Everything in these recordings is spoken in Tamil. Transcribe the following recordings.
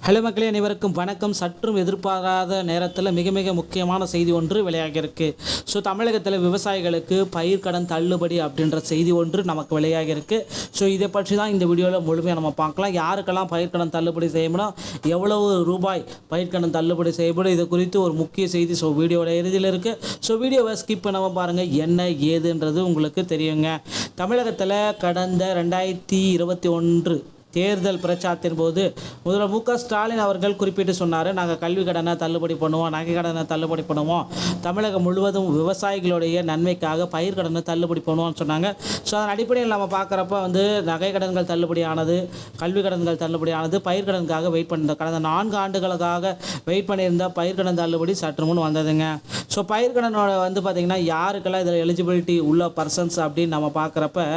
ஹலோ மக்களே, அனைவருக்கும் வணக்கம். சற்றும் எதிர்பாராத நேரத்தில் மிக மிக முக்கியமான செய்தி ஒன்று வெளியாகியிருக்கு. ஸோ தமிழகத்தில் விவசாயிகளுக்கு பயிர்க்கடன் தள்ளுபடி அப்படின்ற செய்தி ஒன்று நமக்கு வெளியாகியிருக்கு. ஸோ இதை பற்றி தான் இந்த வீடியோவில் முழுமையாக நம்ம பார்க்கலாம். யாருக்கெல்லாம் பயிர்க்கடன் தள்ளுபடி செய்யணும், எவ்வளவு ரூபாய் பயிர்க்கடன் தள்ளுபடி செய்யப்படும், இது குறித்து ஒரு முக்கிய செய்தி வீடியோட இறுதியில் இருக்குது. ஸோ வீடியோவை ஸ்கிப் பண்ணாமல் பாருங்கள், என்ன ஏதுன்றது உங்களுக்கு தெரியுங்க. தமிழகத்தில் கடந்த 2021 தேர்தல் பிரச்சாரத்தின் போது முதல்வர் மு க ஸ்டாலின் அவர்கள் குறிப்பிட்டு சொன்னார், நாங்கள் கல்வி கடனை தள்ளுபடி பண்ணுவோம், நகை கடனை தள்ளுபடி பண்ணுவோம், தமிழகம் முழுவதும் விவசாயிகளுடைய நன்மைக்காக பயிர் கடனை தள்ளுபடி பண்ணுவோம்னு சொன்னாங்க. ஸோ அதன் அடிப்படையில் நம்ம பார்க்குறப்ப நகை கடன்கள் தள்ளுபடியானது, கல்வி கடன்கள் தள்ளுபடியானது, பயிர் கடனுக்காக வெயிட் பண்ணியிருந்த கடந்த 4 ஆண்டுகளுக்காக வெயிட் பண்ணியிருந்த பயிர் கடன் தள்ளுபடி சற்று முன் வந்ததுங்க. ஸோ பயிர் கடனோட பார்த்திங்கன்னா யாருக்கெல்லாம் இதில் எலிஜிபிலிட்டி உள்ள பர்சன்ஸ் அப்படின்னு நம்ம பார்க்குறப்ப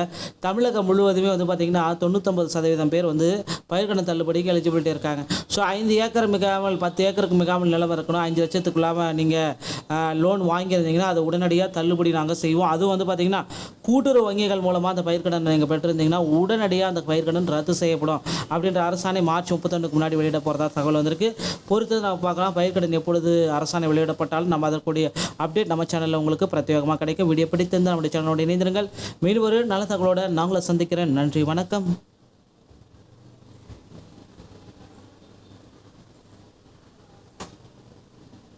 தமிழகம் முழுவதுமே பார்த்திங்கன்னா 99% பேர் பயிர்க்கடன் தள்ளுபடிக்கு எலிஜிபிலிட்டி இருக்காங்க. ஸோ 5 ஏக்கர் மிகாமல் 10 ஏக்கருக்கு மிகாமல் நிலம் இருக்கணும், 5 லட்சத்துக்குள்ளாமல் நீங்கள் லோன் வாங்கியிருந்தீங்கன்னா அதை உடனடியாக தள்ளுபடி நாங்கள் செய்வோம். அதுவும் பார்த்திங்கன்னா கூட்டுறவு வங்கிகள் மூலமாக அந்த பயிர்க்கடன் நீங்கள் பெற்றிருந்தீங்கன்னா உடனடியாக அந்த பயிர்க்கடன் ரத்து செய்யப்படும் அப்படின்ற அரசாணை மார்ச் 31 முன்னாடி வெளியிட போகிறதா தகவல் வந்திருக்கு. பொறுத்து நம்ம பார்க்கலாம், பயிர்க்கடன் எப்பொழுது அரசாணை வெளியிடப்பட்டாலும் நம்ம அதற்குரிய அப்டேட் நம்ம சேனலில் உங்களுக்கு பிரத்யேகமாக கிடைக்கும். வீடியோ பிடித்திருந்தால் நம்முடைய சேனலோடு இணைந்திருங்கள். மீண்டும் ஒரு நல்ல தகவலோடு நாங்கள சந்திக்கிறேன். நன்றி, வணக்கம்.